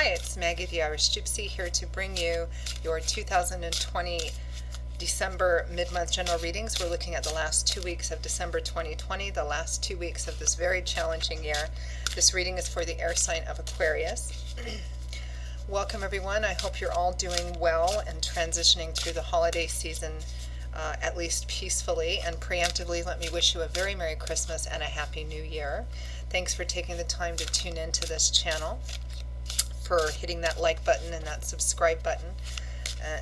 Hi, it's Maggie the Irish Gypsy here to bring you your 2020 December mid-month general readings. We're looking at the last 2 weeks of December 2020, the last 2 weeks of this very challenging year. This reading is for the air sign of Aquarius. Welcome everyone. I hope you're all doing well and transitioning through the holiday season at least peacefully, and preemptively let me wish you a very Merry Christmas and a Happy New Year. Thanks for taking the time to tune into this channel, for hitting that like button and that subscribe button,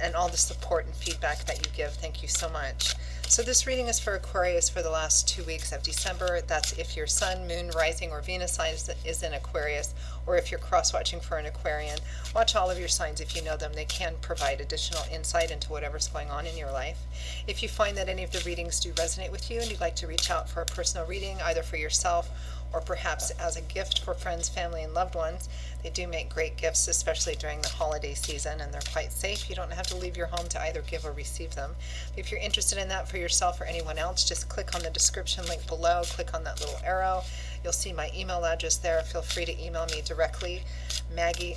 and all the support and feedback that you give. Thank you so much. So this reading is for Aquarius for the last 2 weeks of December. That's if your sun, moon, rising, or Venus sign is in Aquarius, or if you're cross-watching for an Aquarian. Watch all of your signs if you know them. They can provide additional insight into whatever's going on in your life. If you find that any of the readings do resonate with you and you'd like to reach out for a personal reading, either for yourself or perhaps as a gift for friends, family, and loved ones, they do make great gifts, especially during the holiday season, and they're quite safe. You don't have to leave your home to either give or receive them. If you're interested in that for yourself or anyone else, just click on the description link below, click on that little arrow. You'll see my email address there. Feel free to email me directly, Maggie,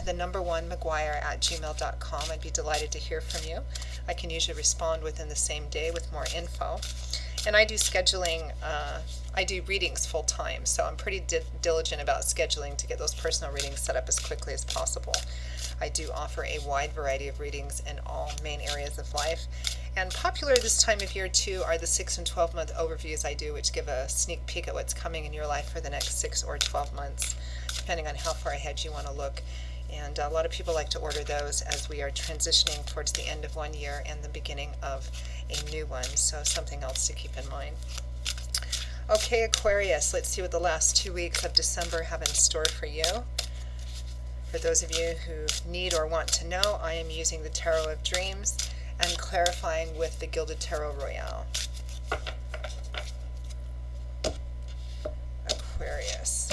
the number 1 McGuire@gmail.com. I'd be delighted to hear from you. I can usually respond within the same day with more info. And I do scheduling, I do readings full time, so I'm pretty diligent about scheduling to get those personal readings set up as quickly as possible. I do offer a wide variety of readings in all main areas of life. And popular this time of year too are the 6 and 12 month overviews I do, which give a sneak peek at what's coming in your life for the next 6 or 12 months, depending on how far ahead you want to look. And a lot of people like to order those as we are transitioning towards the end of one year and the beginning of a new one, so something else to keep in mind. Okay, Aquarius, let's see what the last 2 weeks of December have in store for you. For those of you who need or want to know, I am using the Tarot of Dreams and clarifying with the Gilded Tarot Royale. Aquarius.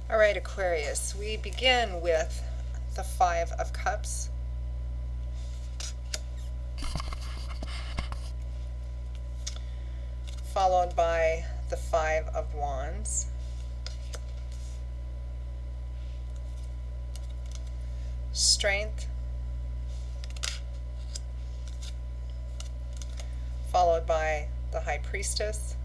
All right, Aquarius, we begin with the 5 of Cups. Followed by the 5 of Wands. Strength. Followed by the High Priestess.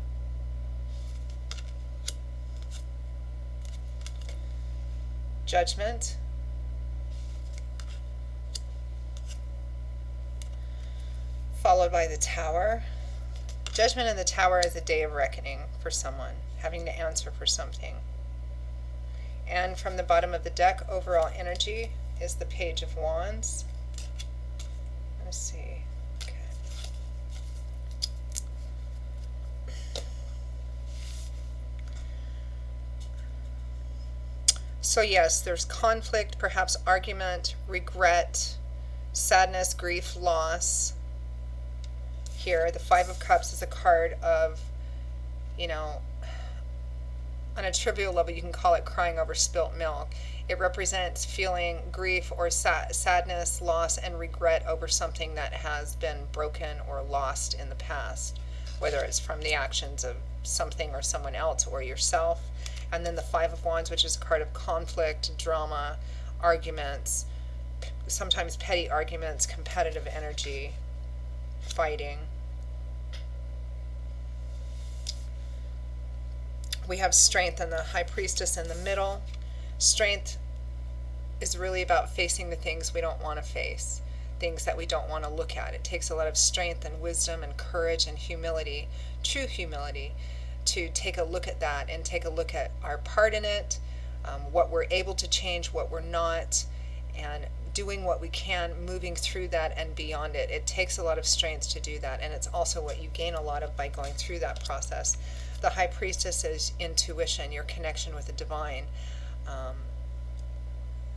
Judgment. Followed by the Tower. Judgment and the Tower is a day of reckoning for someone, having to answer for something. And from the bottom of the deck, overall energy is the Page of Wands. Let's see. Okay. So yes, there's conflict, perhaps argument, regret, sadness, grief, loss. Here, the 5 of Cups is a card of, you know, on a trivial level, you can call it crying over spilt milk. It represents feeling grief or sadness, loss, and regret over something that has been broken or lost in the past, whether it's from the actions of something or someone else or yourself. And then the 5 of Wands, which is a card of conflict, drama, arguments, sometimes petty arguments, competitive energy, fighting. We have strength and the High Priestess in the middle. Strength is really about facing the things we don't want to face, things that we don't want to look at. It takes a lot of strength and wisdom and courage and humility, true humility, to take a look at that and take a look at our part in it, what we're able to change, what we're not, and doing what we can, moving through that and beyond it. It takes a lot of strength to do that, and it's also what you gain a lot of by going through that process. The High Priestess is intuition, your connection with the divine,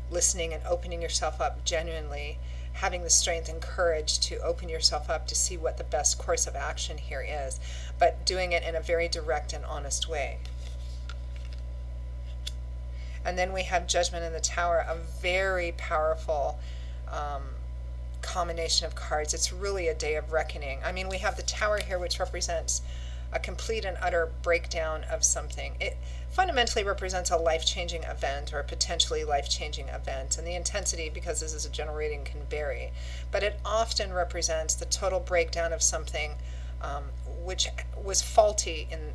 listening and opening yourself up genuinely, having the strength and courage to open yourself up to see what the best course of action here is, but doing it in a very direct and honest way. And then we have Judgment in the Tower, a very powerful combination of cards. It's really a day of reckoning. I mean, we have the Tower here, which represents a complete and utter breakdown of something. It fundamentally represents a life-changing event or a potentially life-changing event, and the intensity, because this is a general reading, can vary. But it often represents the total breakdown of something which was faulty in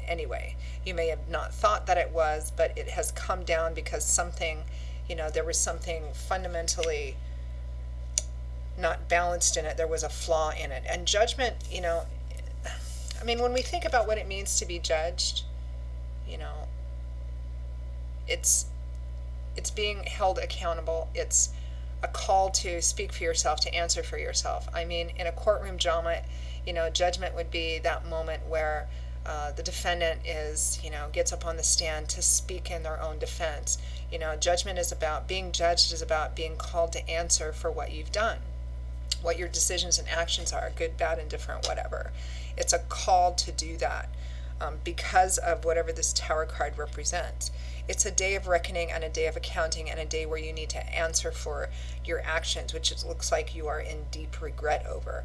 any way. You may have not thought that it was, but it has come down because something, there was something fundamentally not balanced in it. There was a flaw in it. And judgment, when we think about what it means to be judged, it's being held accountable. It's a call to speak for yourself, to answer for yourself. In a courtroom drama, judgment would be that moment where the defendant gets up on the stand to speak in their own defense. Judgment is about being judged, is about being called to answer for what you've done, what your decisions and actions are, good, bad, indifferent, whatever. It's a call to do that because of whatever this Tower card represents. It's a day of reckoning and a day of accounting and a day where you need to answer for your actions, which it looks like you are in deep regret over.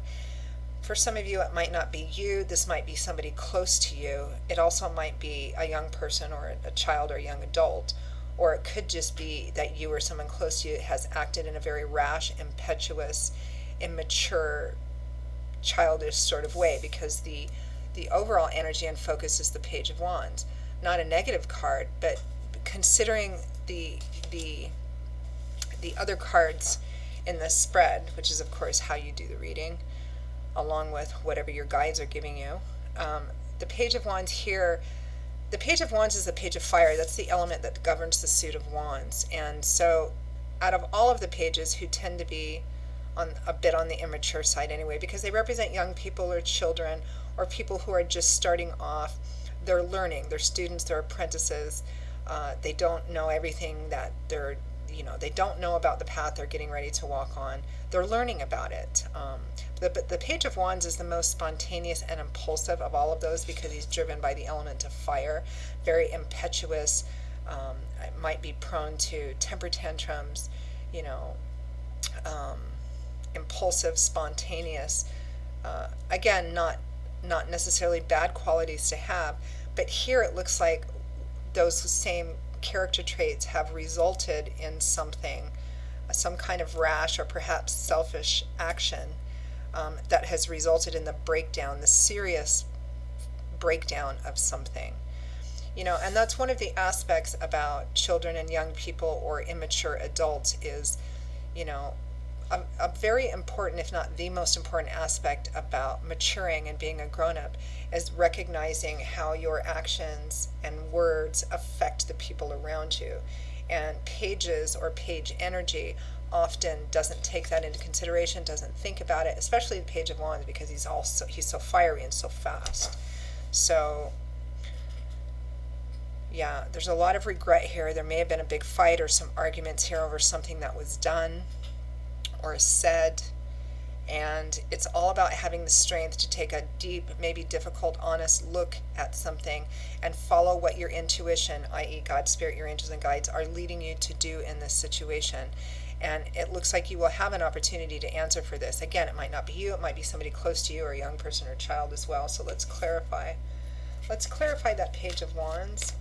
For some of you, it might not be you. This might be somebody close to you. It also might be a young person or a child or a young adult. Or it could just be that you or someone close to you has acted in a very rash, impetuous, immature, childish sort of way, because the overall energy and focus is the Page of Wands. Not a negative card, but considering the other cards in this spread, which is of course how you do the reading, along with whatever your guides are giving you. The Page of Wands here, the Page of Wands is the Page of Fire. That's the element that governs the suit of Wands. And so out of all of the pages, who tend to be a bit on the immature side anyway, because they represent young people or children or people who are just starting off, they're learning, they're students, they're apprentices, they don't know everything that they don't know about the path they're getting ready to walk on. They're learning about it. But the Page of Wands is the most spontaneous and impulsive of all of those because he's driven by the element of fire, very impetuous, might be prone to temper tantrums, impulsive, spontaneous. Again, not necessarily bad qualities to have, but here it looks like those same character traits have resulted in something, some kind of rash or perhaps selfish action that has resulted in the breakdown, the serious breakdown of something. And that's one of the aspects about children and young people or immature adults is, a very important, if not the most important aspect about maturing and being a grown-up is recognizing how your actions and words affect the people around you. And pages or page energy often doesn't take that into consideration, doesn't think about it, especially the Page of Wands, because he's so fiery and so fast. So yeah, there's a lot of regret here. There may have been a big fight or some arguments here over something that was done or said, and it's all about having the strength to take a deep, maybe difficult, honest look at something and follow what your intuition, i.e. God, Spirit, your angels and guides, are leading you to do in this situation. And it looks like you will have an opportunity to answer for this. Again, it might not be you, it might be somebody close to you or a young person or child as well. So let's clarify. Let's clarify that Page of Wands.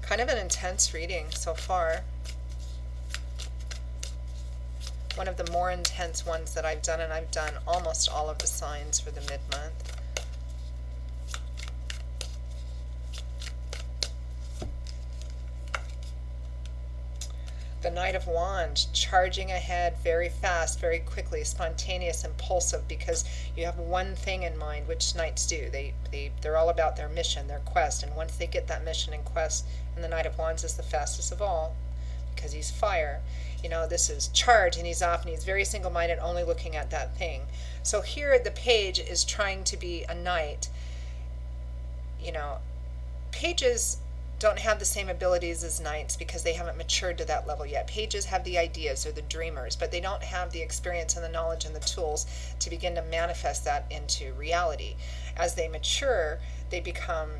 Kind of an intense reading so far. One of the more intense ones that I've done, and I've done almost all of the signs for the mid-month. The Knight of Wands, charging ahead very fast, very quickly, spontaneous, impulsive, because you have one thing in mind, which knights do. They're all about their mission, their quest, and once they get that mission and quest, and the Knight of Wands is the fastest of all, because he's fire. This is charge, and he's off, and he's very single-minded, only looking at that thing. So here the page is trying to be a knight. Pages don't have the same abilities as knights because they haven't matured to that level yet. Pages have the ideas, or the dreamers, but they don't have the experience and the knowledge and the tools to begin to manifest that into reality. As they mature, they become,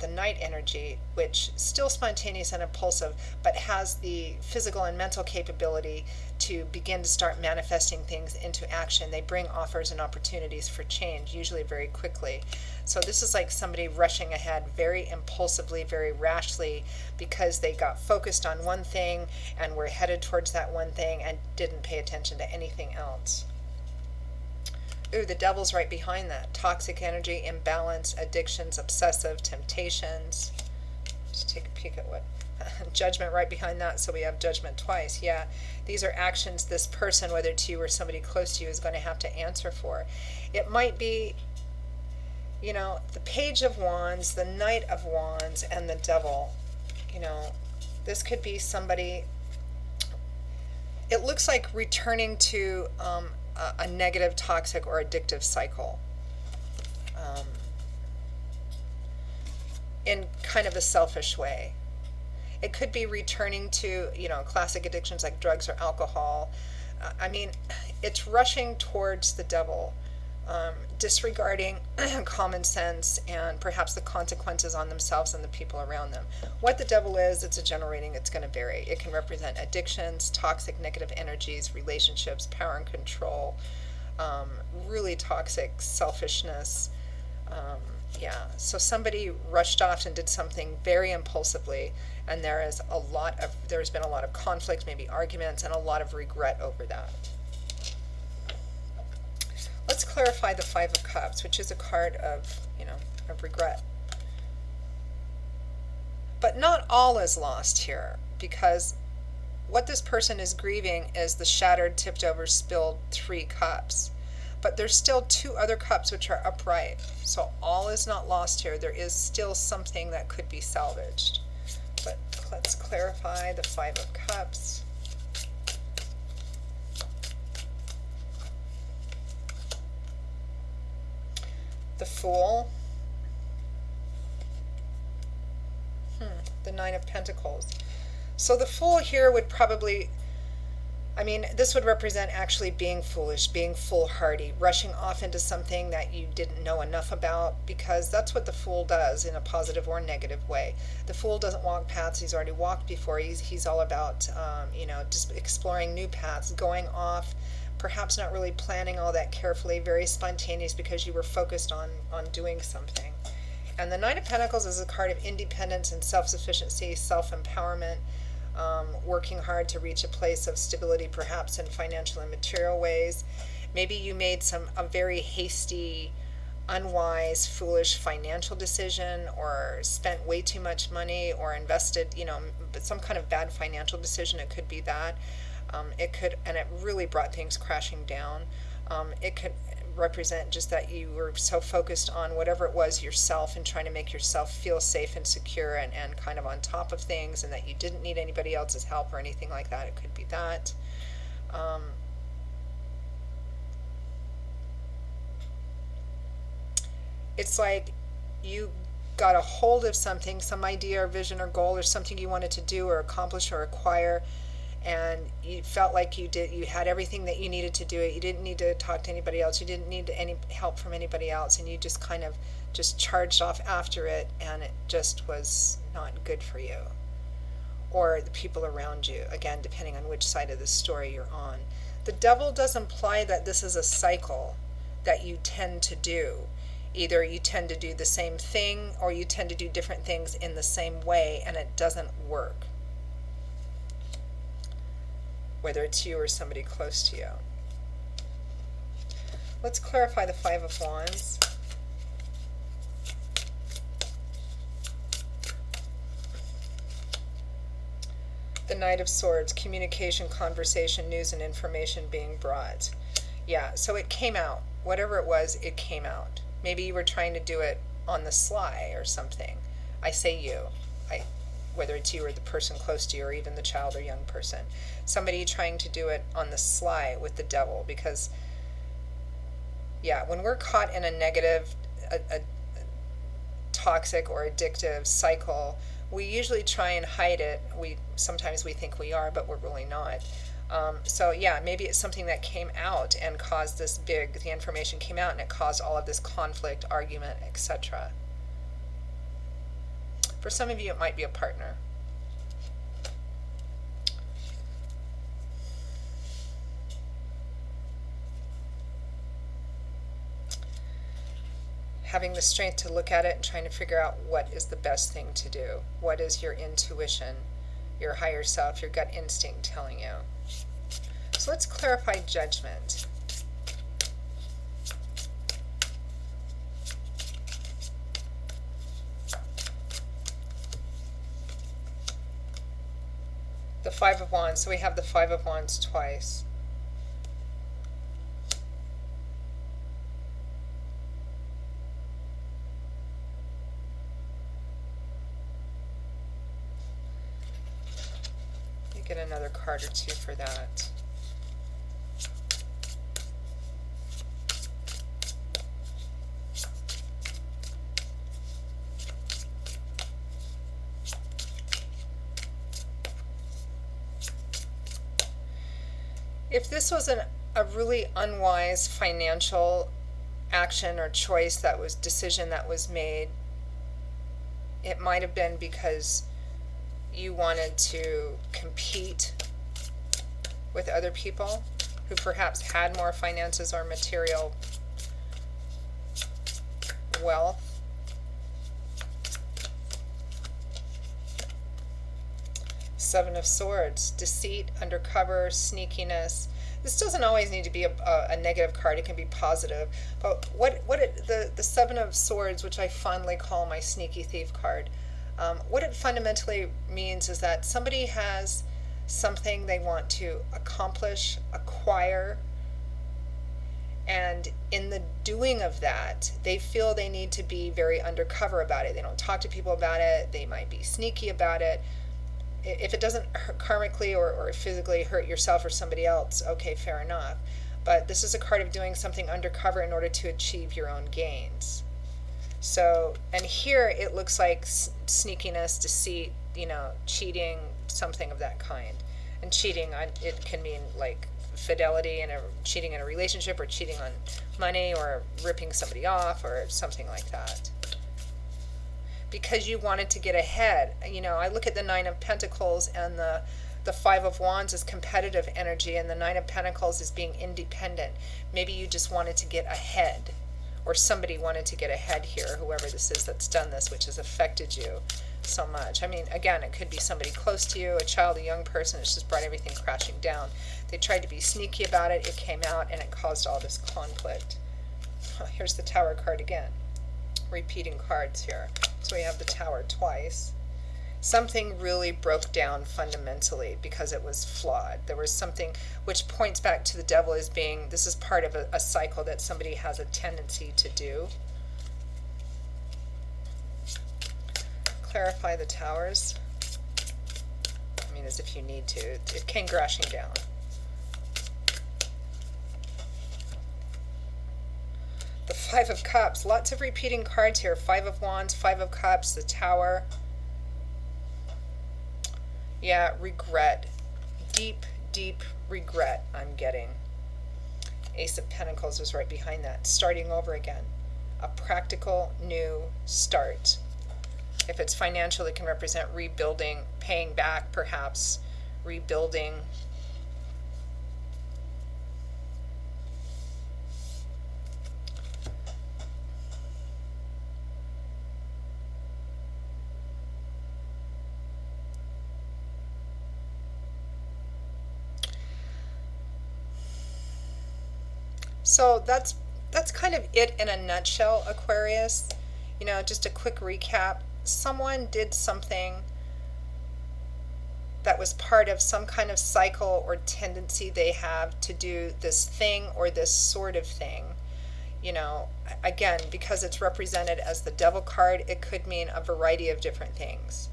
the night energy, which still spontaneous and impulsive, but has the physical and mental capability to begin to start manifesting things into action. They bring offers and opportunities for change, usually very quickly. So this is like somebody rushing ahead very impulsively, very rashly, because they got focused on one thing and were headed towards that one thing and didn't pay attention to anything else. Ooh, the devil's right behind that. Toxic energy, imbalance, addictions, obsessive, temptations. Let's take a peek at what judgment right behind that, so we have judgment twice. Yeah, these are actions this person, whether it's you or somebody close to you, is going to have to answer for. It might be, the Page of Wands, the Knight of Wands, and the Devil. This could be somebody, it looks like returning to a negative, toxic, or addictive cycle. In kind of a selfish way. It could be returning to, classic addictions like drugs or alcohol. It's rushing towards the devil, disregarding common sense and perhaps the consequences on themselves and the people around them. What the devil is, it's a general reading, it's going to vary. It can represent addictions, toxic negative energies, relationships, power and control, really toxic selfishness. So somebody rushed off and did something very impulsively, and there's been a lot of conflict, maybe arguments, and a lot of regret over that. Let's clarify the Five of Cups, which is a card of, of regret. But not all is lost here, because what this person is grieving is the shattered, tipped over, spilled 3 cups. But there's still 2 other cups which are upright. So all is not lost here. There is still something that could be salvaged. But let's clarify the Five of Cups. The Fool. The Nine of Pentacles. So the Fool here would probably, this would represent actually being foolish, being foolhardy, rushing off into something that you didn't know enough about, because that's what the Fool does in a positive or negative way. The Fool doesn't walk paths he's already walked before. He's all about, just exploring new paths, going off, perhaps not really planning all that carefully, very spontaneous because you were focused on doing something. And the Nine of Pentacles is a card of independence and self-sufficiency, self-empowerment, working hard to reach a place of stability, perhaps in financial and material ways. Maybe you made a very hasty, unwise, foolish financial decision, or spent way too much money, or invested, some kind of bad financial decision. It could be that. And it really brought things crashing down. It could represent just that you were so focused on whatever it was yourself and trying to make yourself feel safe and secure and kind of on top of things, and that you didn't need anybody else's help or anything like that. It could be that. It's like you got a hold of something, some idea or vision or goal or something you wanted to do or accomplish or acquire, and you felt like you had everything that you needed to do it. You didn't need to talk to anybody else. You didn't need any help from anybody else, and you just kind of just charged off after it, and it just was not good for you or the people around you, again, depending on which side of the story you're on. The devil does imply that this is a cycle that you tend to do. Either you tend to do the same thing, or you tend to do different things in the same way, and it doesn't work, whether it's you or somebody close to you. Let's clarify the Five of Wands. The Knight of Swords, communication, conversation, news, and information being brought. Yeah, so it came out. Whatever it was, it came out. Maybe you were trying to do it on the sly or something. I say you. Whether it's you or the person close to you, or even the child or young person. Somebody trying to do it on the sly with the devil, because, when we're caught in a negative, a toxic or addictive cycle, we usually try and hide it. Sometimes we think we are, but we're really not. Maybe it's something that came out and caused the information came out and it caused all of this conflict, argument, etc. For some of you, it might be a partner. Having the strength to look at it and trying to figure out what is the best thing to do. What is your intuition, your higher self, your gut instinct telling you? So let's clarify judgment. The Five of Wands. So we have the Five of Wands twice. Get another card or two for that. If this was a really unwise financial action or choice decision that was made, it might have been because you wanted to compete with other people who perhaps had more finances or material wealth. Seven of Swords, deceit, undercover, sneakiness. This doesn't always need to be a negative card. It can be positive. But the Seven of Swords, which I fondly call my sneaky thief card, what it fundamentally means is that somebody has something they want to accomplish, acquire, and in the doing of that, they feel they need to be very undercover about it. They don't talk to people about it. They might be sneaky about it. If it doesn't karmically or physically hurt yourself or somebody else, okay, fair enough. But this is a card of doing something undercover in order to achieve your own gains. So, and here it looks like sneakiness, deceit, cheating, something of that kind. And cheating, it can mean like fidelity and cheating in a relationship, or cheating on money, or ripping somebody off, or something like that. Because you wanted to get ahead. I look at the Nine of Pentacles and the Five of Wands as competitive energy, and the Nine of Pentacles is being independent. Maybe you just wanted to get ahead, or somebody wanted to get ahead here, whoever this is that's done this, which has affected you so much. I mean, again, it could be somebody close to you, a child, a young person. It's just brought everything crashing down. They tried to be sneaky about it. It came out, and it caused all this conflict. Here's the Tower card again. Repeating cards here. So we have the Tower twice. Something really broke down fundamentally because it was flawed. There was something which points back to the devil as being, this is part of a cycle that somebody has a tendency to do. Clarify the Towers. I mean, as if you need to. It came crashing down. The Five of Cups. Lots of repeating cards here. Five of Wands, Five of Cups, the Tower. Yeah, regret. Deep, deep regret I'm getting. Ace of Pentacles was right behind that. Starting over again. A practical new start. If it's financial, it can represent rebuilding, paying back perhaps, rebuilding. So that's kind of it in a nutshell, Aquarius. Just a quick recap. Someone did something that was part of some kind of cycle or tendency they have to do this thing or this sort of thing. Again, because it's represented as the Devil card, it could mean a variety of different things.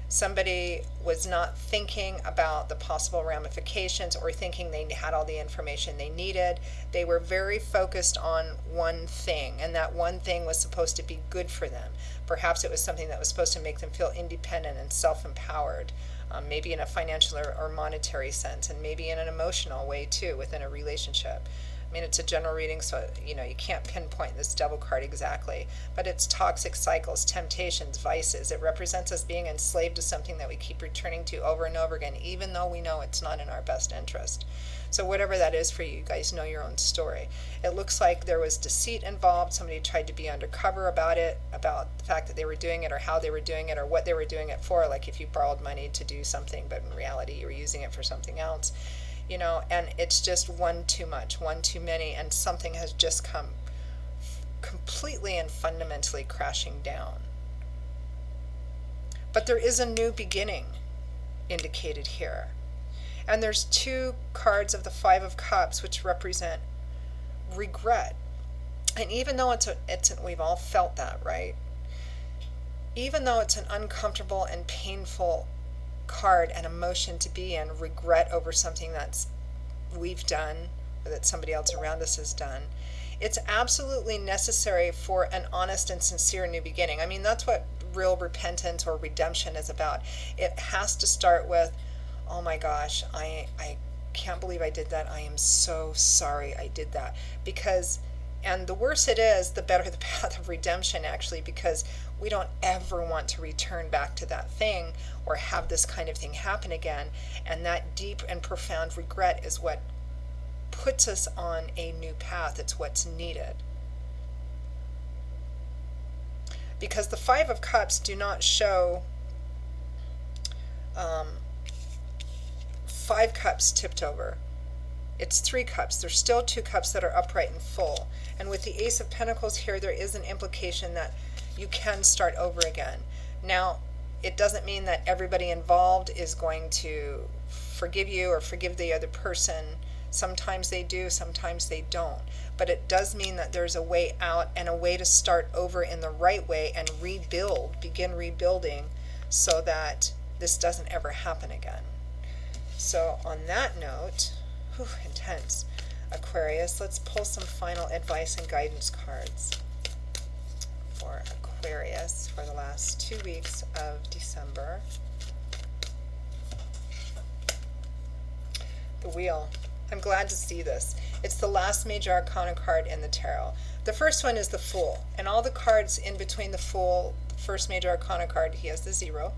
Somebody was not thinking about the possible ramifications or thinking they had all the information they needed. They were very focused on one thing, and that one thing was supposed to be good for them. Perhaps it was something that was supposed to make them feel independent and self-empowered, maybe in a financial or monetary sense, and maybe in an emotional way too within a relationship. I mean, it's a general reading, so you can't pinpoint this Devil card exactly, but it's toxic cycles, temptations, vices. It represents us being enslaved to something that we keep returning to over and over again, even though we know it's not in our best interest. So whatever that is for you, you guys know your own story. It looks like there was deceit involved. Somebody tried to be undercover about it, about the fact that they were doing it, or how they were doing it, or what they were doing it for. Like if you borrowed money to do something, but in reality you were using it for something else. And it's just one too much, one too many, and something has just come completely and fundamentally crashing down. But there is a new beginning indicated here. And there's two cards of the Five of Cups, which represent regret. And even though we've all felt that, right? Even though it's an uncomfortable and painful card and emotion to be in, regret over something that's we've done or that somebody else around us has done, it's absolutely necessary for an honest and sincere new beginning. I mean, that's what real repentance or redemption is about. It has to start with, oh my gosh, I can't believe I did that. I am so sorry I did that. And the worse it is, the better the path of redemption, actually, because we don't ever want to return back to that thing or have this kind of thing happen again. And that deep and profound regret is what puts us on a new path. It's what's needed. Because the Five of Cups do not show five cups tipped over. It's three cups. There's still two cups that are upright and full. And with the Ace of Pentacles here, there is an implication that you can start over again. Now, it doesn't mean that everybody involved is going to forgive you or forgive the other person. Sometimes they do, sometimes they don't. But it does mean that there's a way out and a way to start over in the right way and begin rebuilding so that this doesn't ever happen again. So on that note, intense, Aquarius, let's pull some final advice and guidance cards for Aquarius for the last 2 weeks of December. The Wheel. I'm glad to see this. It's the last major arcana card in the tarot. The first one is the Fool, and all the cards in between the Fool, the first major arcana card, he has the 0.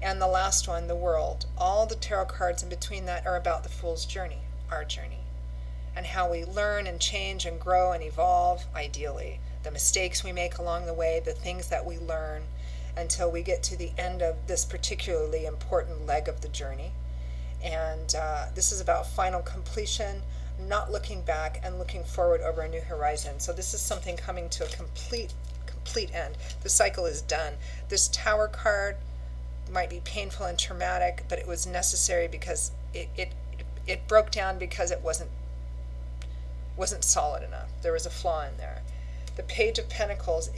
And the last one, the World. All the tarot cards in between that are about the Fool's journey, our journey, and how we learn and change and grow and evolve, ideally. The mistakes we make along the way, the things that we learn until we get to the end of this particularly important leg of the journey. And this is about final completion, not looking back and looking forward over a new horizon. So this is something coming to a complete end. The cycle is done. This Tower card might be painful and traumatic, but it was necessary because it broke down because it wasn't solid enough. There was a flaw in there. The Page of Pentacles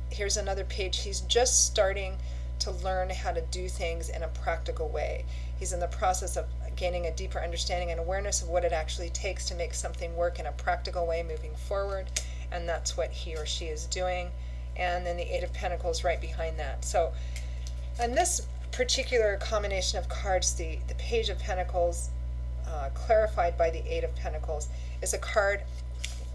here's another page. He's just starting to learn how to do things in a practical way. He's in the process of gaining a deeper understanding and awareness of what it actually takes to make something work in a practical way moving forward, and that's what he or she is doing. And then the Eight of Pentacles right behind that. So in this particular combination of cards, the Page of Pentacles, clarified by the Eight of Pentacles, is a card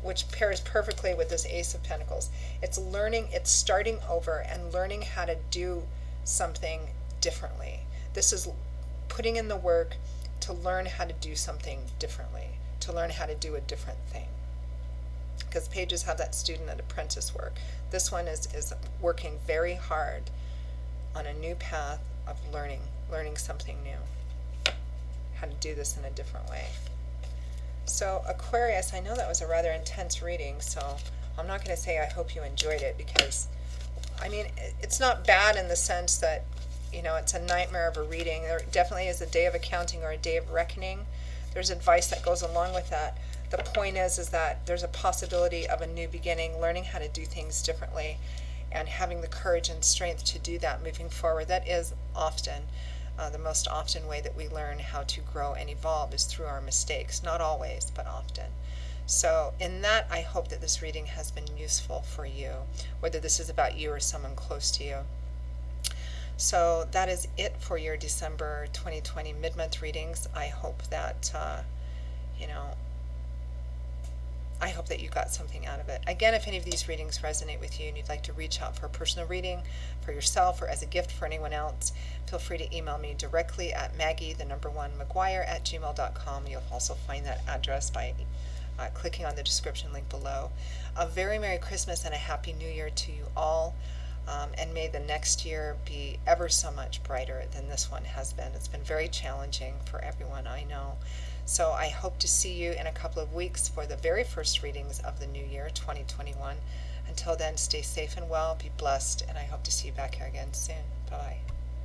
which pairs perfectly with this Ace of Pentacles. It's starting over and learning how to do something differently. This is putting in the work to learn how to do something differently, to learn how to do a different thing. Because pages have that student and apprentice work. This one is working very hard on a new path of learning something new, how to do this in a different way. So Aquarius, I know that was a rather intense reading, so I'm not going to say I hope you enjoyed it, because I mean, it's not bad in the sense that, it's a nightmare of a reading. There definitely is a day of accounting or a day of reckoning. There's advice that goes along with that. The point is that there's a possibility of a new beginning, learning how to do things differently, and having the courage and strength to do that moving forward. That is often the most often way that we learn how to grow and evolve is through our mistakes. Not always, but often. So in that, I hope that this reading has been useful for you, whether this is about you or someone close to you. So that is it for your December 2020 mid-month readings. I hope that, I hope that you got something out of it. Again, if any of these readings resonate with you and you'd like to reach out for a personal reading for yourself or as a gift for anyone else, feel free to email me directly at Maggie1McGuire@gmail.com. You'll also find that address by clicking on the description link below. A very Merry Christmas and a Happy New Year to you all. And may the next year be ever so much brighter than this one has been. It's been very challenging for everyone, I know. So I hope to see you in a couple of weeks for the very first readings of the new year, 2021. Until then, stay safe and well, be blessed, and I hope to see you back here again soon. Bye-bye.